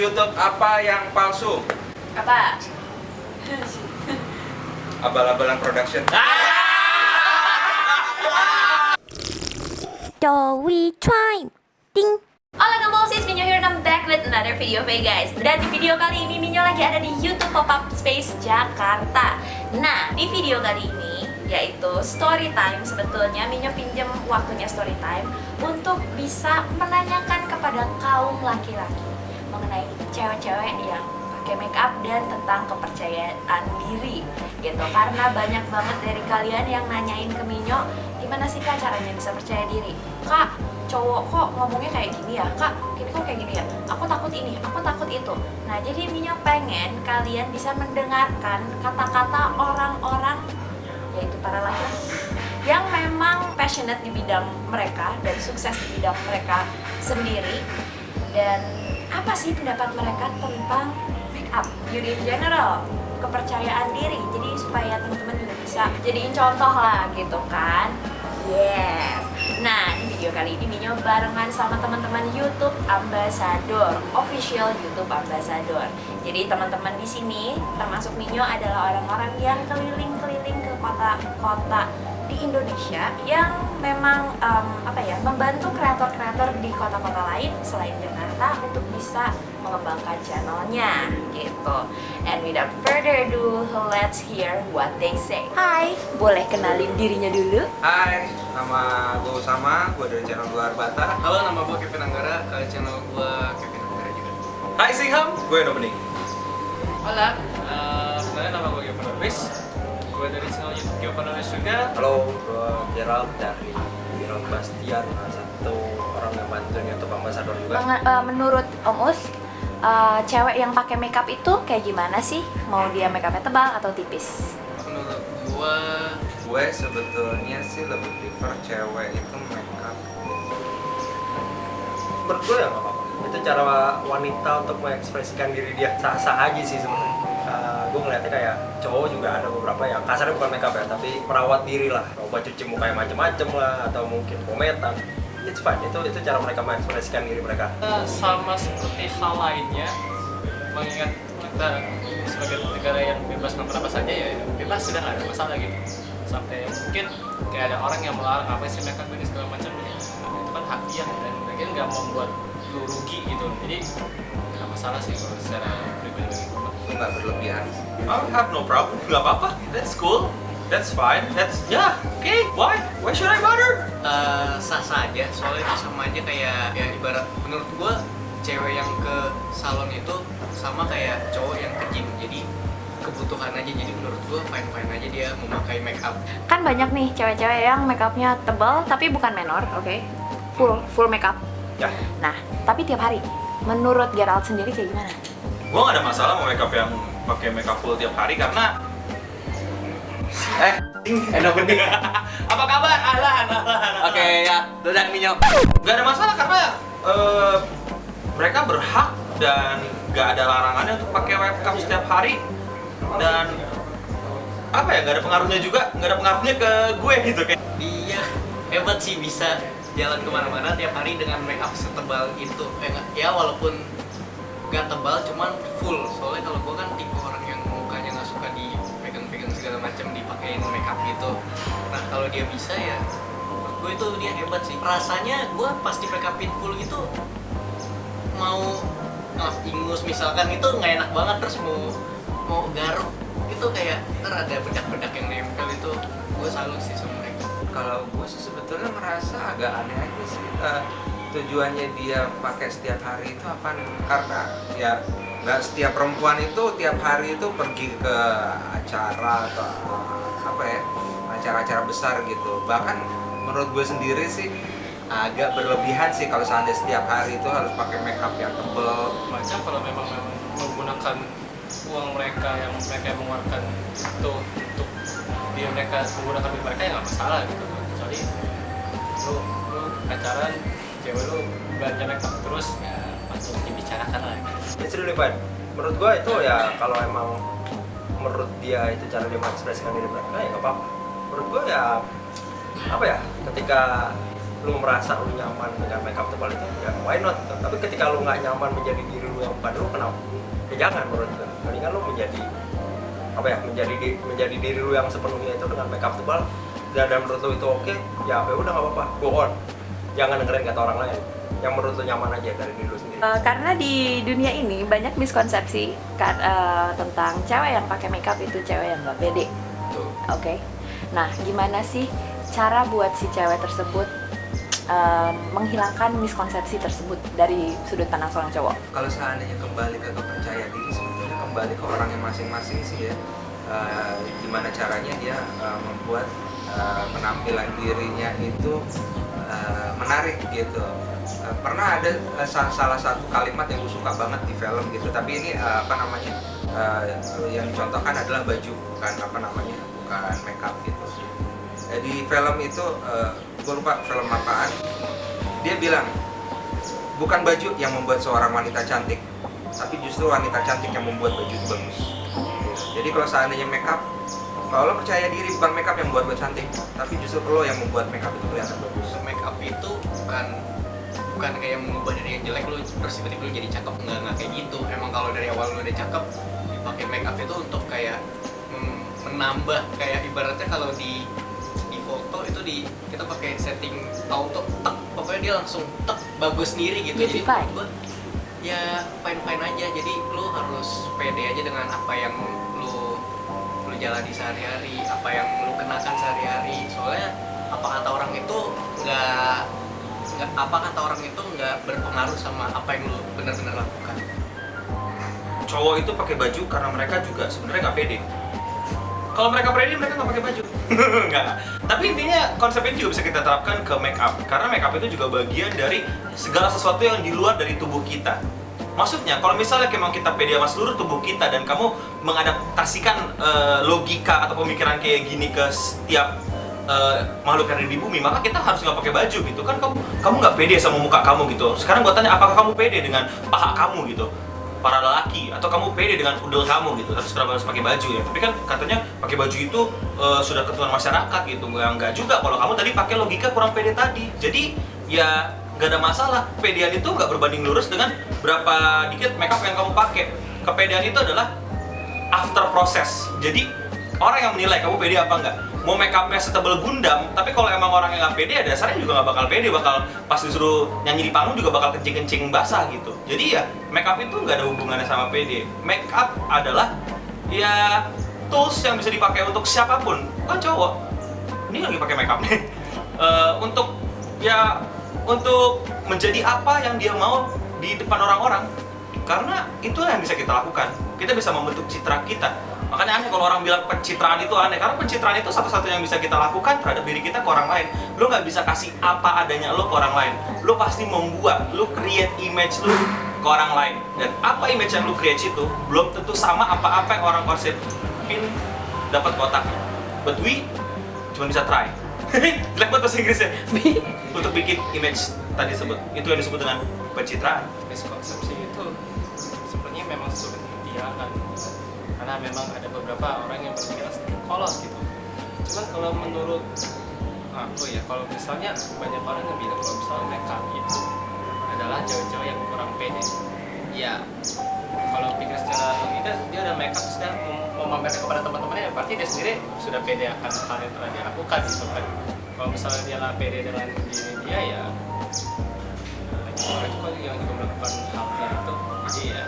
YouTube apa yang palsu? Apa? Abal-abalan production. Story time. Ding. Hola Gambolsis, Minyo here and I'm back with another video for you guys. Dan di video kali ini Minyo lagi ada di YouTube Pop-Up Space Jakarta. Nah, di video kali ini yaitu story time. Sebetulnya Minyo pinjam waktunya story time untuk bisa menanyakan kepada kaum laki-laki mengenai cewek-cewek yang pakai make up dan tentang kepercayaan diri gitu. Karena banyak banget dari kalian yang nanyain ke Minyo, gimana sih Kak caranya bisa percaya diri? Kak, cowok kok ngomongnya kayak gini ya? Kak, gini kok kayak gini ya? Aku takut ini, aku takut itu. Nah, jadi Minyo pengen kalian bisa mendengarkan kata-kata orang-orang, yaitu para laki-laki yang memang passionate di bidang mereka dan sukses di bidang mereka sendiri. Dan apa sih pendapat mereka tentang make up, beauty in general, kepercayaan diri. Jadi supaya teman-teman juga bisa jadiin contoh lah gitu kan. Yes. Nah, di video kali ini Minyo barengan sama teman-teman YouTube Ambassador, official YouTube Ambassador. Jadi teman-teman di sini termasuk Minyo adalah orang-orang yang keliling-keliling ke kota-kota di Indonesia yang memang membantu kreator-kreator di kota-kota lain selain Jakarta untuk bisa mengembangkan channelnya gitu. And without further ado, let's hear what they say. Hai, boleh kenalin dirinya dulu? Hai, nama gue Usama, gue dari channel Luar Bata. Halo, nama gue Kevin Anggara, channel gue Kevin Anggara juga. Hai Singham, gue Dominic. Hola, sebenarnya nama gue Gavin Lewis. Gue dari channel YouTube Gavin Lewis juga. Halo, gue Gerald dari Gerald Bastian, satu orang yang bantuin YouTube Ambassador juga. Menurut Om Us, cewek yang pakai makeup itu kayak gimana sih? Mau dia makeupnya tebal atau tipis? Menurut Gue sebetulnya sih lebih prefer cewek itu makeup. Menurut gue ya nggak apa-apa. Itu cara wanita untuk mengekspresikan diri dia. Sah-sah aja sih sebenarnya. Gue ngeliatnya kayak cowok juga ada beberapa yang kasarnya bukan makeup ya, tapi merawat diri lah. Coba cuci muka yang macem-macem lah, atau mungkin kometan. It's fine, itu cara mereka mengekspresikan diri mereka. sama seperti hal lainnya, mengingat kita sebagai negara yang bebas melakukan apa saja ya bebas, sudah nggak ada masalah gitu. Sampai mungkin kayak ada orang yang melarang apa sih makeup ini segala macam, ya itu kan hak dia dan mungkin nggak membuat lu rugi gitu. Jadi nggak masalah sih kalau secara pribadi bagi gue. Nggak berlebihan. I have no problem, nggak apa-apa. That's cool, that's fine, that's okay. Why should I bother? Sah-sah aja, soalnya itu sama aja kayak ya ibarat menurut gua cewek yang ke salon itu sama kayak cowok yang ke gym, jadi kebutuhan aja. Jadi menurut gua fine-fine aja dia memakai make up. Kan banyak nih cewek-cewek yang makeupnya tebal tapi bukan menor, oke? Full makeup. Ya, Nah, tapi tiap hari. Menurut Gerald sendiri kayak gimana? gue nggak ada masalah mau makeup yang pakai makeup full tiap hari karena Bening. Apa kabar? Ahlan. Oke ya, udah Minyo. nggak ada masalah karena mereka berhak dan nggak ada larangannya untuk pakai webcam setiap hari dan nggak ada pengaruhnya juga, nggak ada pengaruhnya ke gue gitu kayak. Iya, hebat sih bisa jalan kemana-mana tiap hari dengan make up setebal itu. Ya walaupun nggak tebal, cuman full. Soalnya kalau gue kan tipe orang yang mukanya nggak suka dipegang-pegang segala macam, dipakein make up gitu. Nah kalau dia bisa ya, menurut gue itu dia hebat sih. Rasanya gue pas di make upin full gitu, mau ingus misalkan itu nggak enak banget, terus mau garuk itu kayak ntar ada bedak-bedak yang nempel itu. Gue salut sih sama mereka. Kalau gue sih sebetulnya merasa agak aneh aja sih. Tujuannya dia pakai setiap hari itu apa? Karena ya nggak setiap perempuan itu tiap hari itu pergi ke acara atau acara-acara besar gitu. Bahkan menurut gue sendiri sih agak berlebihan sih kalau seandainya setiap hari itu harus pakai make up yang tebel. Macam kalau memang menggunakan uang mereka yang mereka mengeluarkan itu untuk biar mereka menggunakan duit mereka ya nggak masalah gitu. Kecuali lu pacaran, cewek lu belanja make up terus ya patut dibicarakan lah. It's really fine. Menurut gue itu ya kalau emang menurut dia itu cara dia mengekspresikan diri mereka ya nggak apa-apa. Menurut gue ya ketika lu merasa lu nyaman dengan makeup tebal itu, ya why not gitu. Tapi ketika lu nggak nyaman menjadi diri lu yang bukan lu, kenapa? Ya jangan, menurut gue. Mendingan lu menjadi apa ya, menjadi diri lu yang sepenuhnya itu dengan makeup tebal, dan menurut lu itu oke, ya udah nggak apa-apa, go on. Jangan dengerin kata orang lain. Yang menurut lu nyaman aja dari diri lu sendiri. Karena di dunia ini banyak miskonsepsi tentang cewek yang pakai makeup itu cewek yang nggak pede. Oke. Nah, gimana sih cara buat si cewek tersebut menghilangkan miskonsepsi tersebut dari sudut pandang seorang cowok? Kalau seandainya kembali ke kepercayaan diri, sebetulnya kembali ke orangnya masing-masing sih ya. Gimana caranya dia membuat penampilan dirinya itu menarik gitu. Pernah ada salah satu kalimat yang gue suka banget di film gitu, tapi ini yang dicontohkan adalah baju, bukan bukan makeup gitu. Di film itu gue lupa film apaan, dia bilang bukan baju yang membuat seorang wanita cantik, tapi justru wanita cantik yang membuat baju itu bagus. Jadi kalau seandainya makeup, kalau lo percaya diri, bukan makeup yang membuat lo cantik, tapi justru lo yang membuat makeup itu kelihatan bagus. Makeup itu bukan kayak mengubah diri yang jelek lu terus tiba-tiba lu jadi cakep, nggak kayak gitu. Emang kalau dari awal lu udah cakep, dipakai makeup itu untuk kayak menambah, kayak ibaratnya kalau di foto itu kita pakai setting auto tek, pokoknya dia langsung tek bagus sendiri gitu. Jadi buat ya fine aja. Jadi lu harus pede aja dengan apa yang lu jalani sehari-hari, apa yang lu kenakan sehari-hari. Soalnya apa kata orang itu nggak berpengaruh sama apa yang lu benar-benar lakukan. Cowok itu pakai baju karena mereka juga sebenarnya nggak pede. Kalau mereka pede, mereka nggak pakai baju. Nggak. Tapi intinya konsep ini juga bisa kita terapkan ke make up, karena make up itu juga bagian dari segala sesuatu yang di luar dari tubuh kita. Maksudnya, kalau misalnya memang kita pede sama seluruh tubuh kita dan kamu mengadaptasikan logika atau pemikiran kayak gini ke setiap makhluk yang ada di bumi, maka kita harus nggak pakai baju gitu kan. Kamu nggak pede sama muka kamu gitu. Sekarang gue tanya, apakah kamu pede dengan paha kamu gitu, para lelaki, atau kamu pede dengan udel kamu gitu? Terus kenapa harus pakai baju ya? Tapi kan katanya pakai baju itu sudah ketentuan masyarakat gitu. Nggak juga, kalau kamu tadi pakai logika kurang pede tadi. Jadi ya nggak ada masalah. Pedean itu nggak berbanding lurus dengan berapa dikit makeup yang kamu pakai. Kepedean itu adalah after process. Jadi orang yang menilai kamu pede apa enggak. Mau makeupnya setebal Gundam, tapi kalau emang orangnya nggak pede, ya dasarnya juga nggak bakal pede. Bakal pas disuruh nyanyi di panggung juga bakal kencing-kencing basah gitu. Jadi ya makeup itu nggak ada hubungannya sama pede. Makeup adalah ya tools yang bisa dipakai untuk siapapun. Kan cowok, ini lagi pakai makeup nih, untuk menjadi apa yang dia mau di depan orang-orang. Karena itulah yang bisa kita lakukan. Kita bisa membentuk citra kita. Makanya aneh kalau orang bilang pencitraan itu aneh, karena pencitraan itu satu-satunya yang bisa kita lakukan terhadap diri kita ke orang lain. Lo nggak bisa kasih apa adanya lo ke orang lain. Lo pasti membuat, lo create image lo ke orang lain. Dan apa image yang lo create itu belum tentu sama apa-apa yang orang konsepin dapat kotaknya. But we cuma bisa try. Jelek banget bahasa Inggrisnya. Untuk bikin image tadi sebut, itu yang disebut dengan pencitraan. Miskonsepsi itu sebenarnya memang sulit dihilangkan, karena memang ada beberapa orang yang berpikiran sedikit kolot gitu. Cuman kalau menurut aku ya, kalau misalnya banyak orang yang bilang kalau misalnya makeup itu adalah cewek-cewek yang kurang pede, ya kalau pikir secara logika dia udah makeup terus dia mau memamerkan kepada teman-temannya, berarti dia sendiri sudah pede akan hal yang telah dia lakukan gitu kan. Kalau misalnya dia nggak pede dengan diri dia, ya banyak orang juga yang juga melakukan hal itu. Jadi ya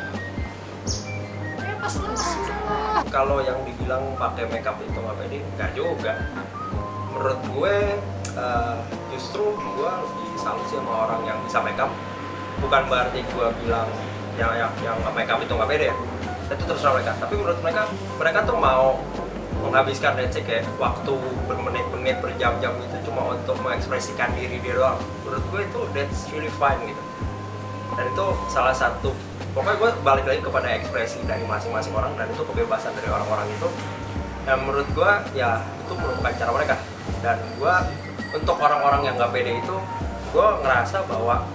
Kalau yang dibilang pakai makeup itu nggak pede, nggak juga. Menurut gue justru gue lebih salut sih sama orang yang bisa makeup. Bukan berarti gue bilang yang makeup itu nggak pede ya. Itu terserah mereka. Tapi menurut mereka tuh mau menghabiskan kayak waktu bermenit-menit, berjam-jam itu cuma untuk mengekspresikan diri dia doang. Menurut gue itu that's really fine gitu. Dan itu salah satu, pokoknya gue balik lagi kepada ekspresi dari masing-masing orang, dan itu kebebasan dari orang-orang itu. Dan menurut gue ya itu merupakan cara mereka. Dan gue untuk orang-orang yang nggak pede itu, gue ngerasa bahwa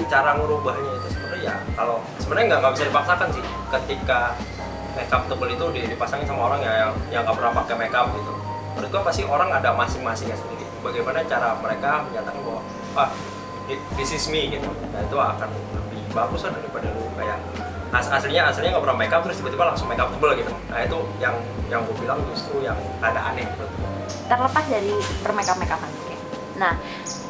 cara ngerubahnya itu sebenarnya ya kalau sebenarnya nggak bisa dipaksakan sih. Ketika makeup tebal itu dipasangin sama orang yang nggak pernah pakai makeup gitu, menurut gue pasti orang ada masing-masingnya sendiri. bagaimana cara mereka menyatakan bahwa this is me gitu. Nah itu akan lebih bagus lah daripada lu kayak aslinya nggak pernah make up terus tiba-tiba langsung make up tebel gitu. Nah itu yang gue bilang justru yang ada aneh gitu. Terlepas dari permakeup-makeupan, oke. Nah,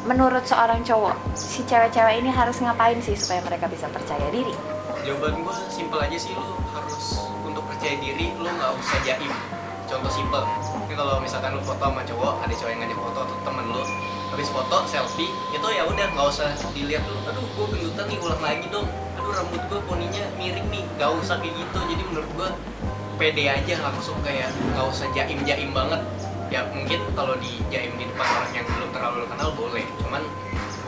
menurut seorang cowok, si cewek-cewek ini harus ngapain sih supaya mereka bisa percaya diri? Jawaban gue simpel aja sih, lu harus untuk percaya diri lu nggak usah jaim. Contoh simpel, ini kalau misalkan lu foto sama cowok, ada cowok yang ngajak foto atau temen lu, habis foto selfie, itu ya udah nggak usah dilihat lu. Aduh, gue gendutan nih, ulang lagi dong. Aduh, rambut gue poninya miring nih, nggak usah kayak gitu. Jadi menurut gue pede aja langsung, kayak nggak usah jaim banget. Ya mungkin kalau di jaim di depan orang yang belum terlalu kenal boleh, cuman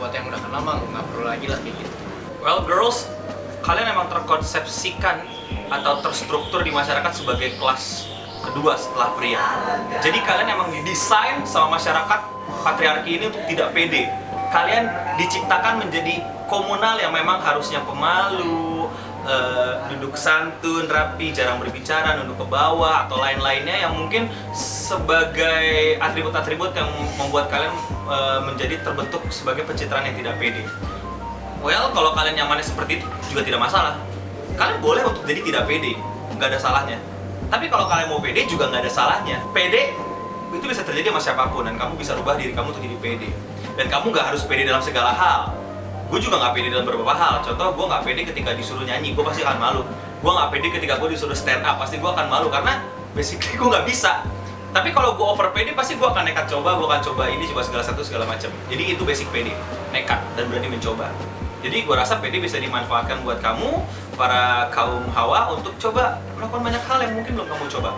buat yang udah kenal mah nggak perlu lagi lah kayak gitu. Well girls, kalian emang terkonsepsikan atau terstruktur di masyarakat sebagai kelas kedua setelah pria. Jadi kalian emang didesain sama masyarakat patriarki ini untuk tidak pede. Kalian diciptakan menjadi komunal yang memang harusnya pemalu, duduk santun, rapi, jarang berbicara, nunduk ke bawah atau lain-lainnya yang mungkin sebagai atribut-atribut yang membuat kalian menjadi terbentuk sebagai pencitraan yang tidak pede. Well, kalau kalian nyamannya seperti itu juga tidak masalah. Kalian boleh untuk jadi tidak pede, nggak ada salahnya. Tapi kalau kalian mau pede juga nggak ada salahnya. Pede itu bisa terjadi sama siapapun dan kamu bisa rubah diri kamu untuk jadi pede. Dan kamu nggak harus pede dalam segala hal. Gue juga nggak pede dalam beberapa hal. Contoh, gue nggak pede ketika disuruh nyanyi, gue pasti akan malu. Gue nggak pede ketika gue disuruh stand up, pasti gue akan malu karena basically gue nggak bisa. Tapi kalau gue over pede, pasti gue akan nekat coba, gue akan coba ini, coba segala macam. Jadi itu basic pede, nekat dan berani mencoba. Jadi gue rasa pede bisa dimanfaatkan buat kamu, para kaum hawa, untuk coba melakukan banyak hal yang mungkin belum kamu coba.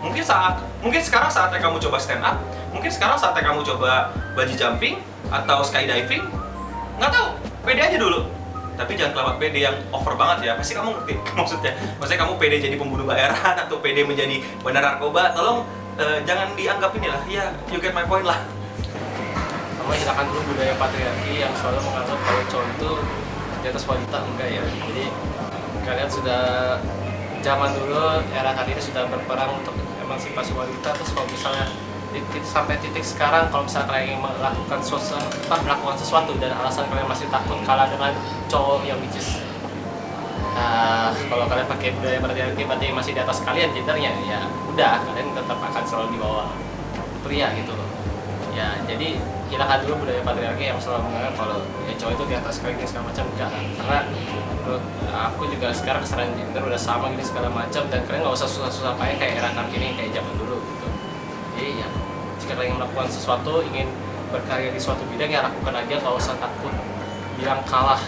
Mungkin sekarang saatnya kamu coba stand up, mungkin sekarang saatnya kamu coba bungee jumping atau skydiving. Nggak tahu, pede aja dulu. Tapi jangan kelewat pede yang over banget ya. Pasti kamu ngerti maksudnya. Maksudnya kamu pede jadi pembunuh bayaran atau pede menjadi bandar narkoba. Tolong jangan dianggap inilah. Ya, you get my point lah. Sama hilangkan dulu budaya patriarki yang selalu menganggap kalau cowok itu di atas wanita. Enggak ya. Jadi kalian sudah zaman dulu, era kali ini sudah berperang untuk emansipasi wanita. Terus kalau misalnya sampai titik sekarang, kalau misalnya kalian ingin melakukan sesuatu dan alasan kalian masih takut kalah dengan cowok yang which is kalau kalian pakai budaya patriarki berarti masih di atas kalian gendernya, ya udah kalian tetap akan selalu di bawah pria gitu loh. Ya jadi hilangkan dulu budaya patriarki yang selalu menganggap kalau ya cowok itu di atas kalian segala macam. Enggak, karena menurut aku juga sekarang kesetaraan gender udah sama gitu segala macam, dan kalian nggak usah susah-susah kayak era kini kayak zaman dulu gitu. Jadi ya jika kalian melakukan sesuatu, ingin berkarya di suatu bidang, ya lakukan aja, nggak usah takut bilang kalah,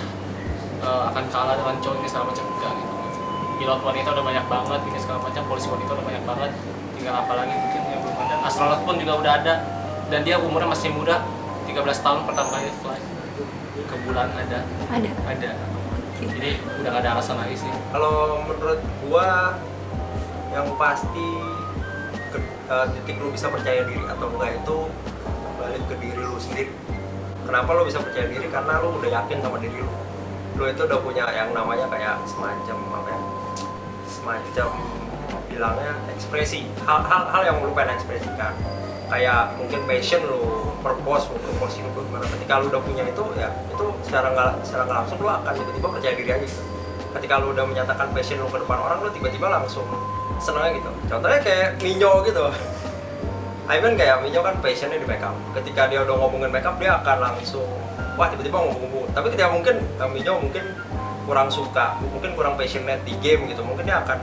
akan kalah dengan cowok ini segala macam. Enggak gitu. Pilot wanita udah banyak banget ini segala macam, polisi wanita udah banyak banget, tinggal apa lagi mungkin yang belum ada. Astronot pun juga udah ada, dan dia umurnya masih muda, 13 tahun pertama kali fly ke bulan ada. Jadi udah gak ada alasan lagi sih. Kalau menurut gua yang pasti titik lu bisa percaya diri atau enggak itu balik ke diri lu sendiri. Kenapa lu bisa percaya diri? Karena lu udah yakin sama diri lu. Lu itu udah punya yang namanya kayak semacam bilangnya ekspresi, hal yang lu pengen ekspresikan, kayak mungkin passion lu, purpose hidup lu gimana. Ketika lu udah punya itu, ya itu secara nggak langsung lu akan tiba-tiba percaya diri aja gitu. Ketika lu udah menyatakan passion lu ke depan orang, lu tiba-tiba langsung seneng gitu. Contohnya kayak Minyo gitu. Ivan kayak Minyo kan passionnya di makeup. Ketika dia udah ngomongin makeup, dia akan langsung wah tiba-tiba ngomong. Tapi ketika mungkin Minyo mungkin kurang suka, mungkin kurang passionate di game gitu, mungkin dia akan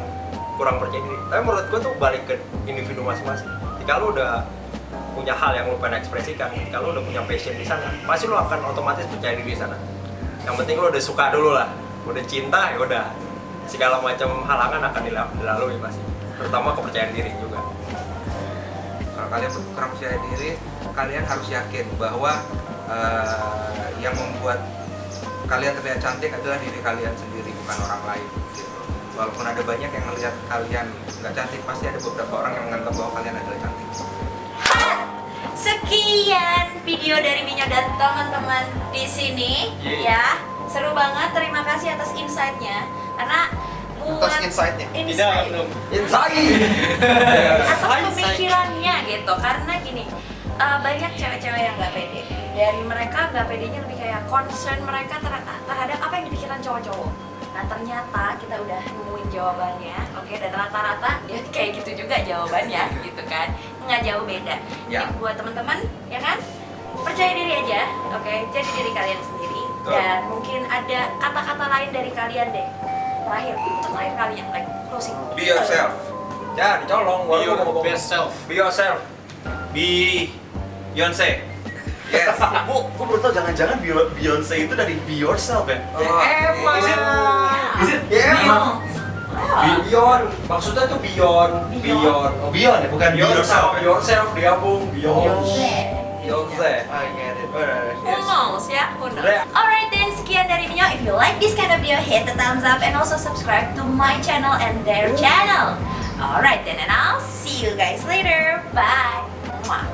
kurang percaya diri. Tapi menurut gue tuh balik ke individu masing-masing. Ketika lu udah punya hal yang lu pengen ekspresikan, ketika lu udah punya passion di sana, pasti lu akan otomatis percaya diri di sana. Yang penting lu udah suka dulu lah, udah cinta ya udah, segala macam halangan akan dilalui pasti. Terutama kepercayaan diri juga. Kalau kalian kurang percaya diri, kalian harus yakin bahwa yang membuat kalian terlihat cantik adalah diri kalian sendiri, bukan orang lain gitu. Walaupun ada banyak yang melihat kalian nggak cantik, pasti ada beberapa orang yang menganggap bahwa kalian adalah cantik. Sekian video dari Minyo dan teman-teman di sini. Ya, seru banget. Terima kasih atas insight-nya. Karena buat insight-nya? insight Insight! atas pemikirannya gitu. Karena gini, banyak cewek-cewek yang nggak pede. Dari mereka nggak pedenya lebih kayak concern mereka terhadap apa yang dipikiran cowok-cowok. Nah ternyata kita udah nemuin jawabannya, oke, dan rata-rata ya kayak gitu juga jawabannya, gitu kan, nggak jauh beda. Ya. Jadi buat teman-teman, ya kan, percaya diri aja, oke, jadi diri kalian sendiri. Betul. Dan mungkin ada kata-kata lain dari kalian deh, terakhir, untuk terakhir kalian, like closing. Be yourself. Ya, dicolong. Be your best self. Be yourself. Be Beyonce. Yes. Gue baru tau jangan-jangan Beyonce itu dari Be Yourself ya? Emang. Is it? Ya, emang. Wow. Beyond, maksudnya tuh beyond. Oh, Beyond ya, bukan Be Yourself ya? Yourself digabung, beyond. Beyonce. I get it. Alright, Who yes. knows ya? Who knows? Udah. Alright then, sekian dari Minyo. If you like this kind of video, hit the thumbs up and also subscribe to my channel and their channel. Alright then, and I'll see you guys later. Bye. Mwah.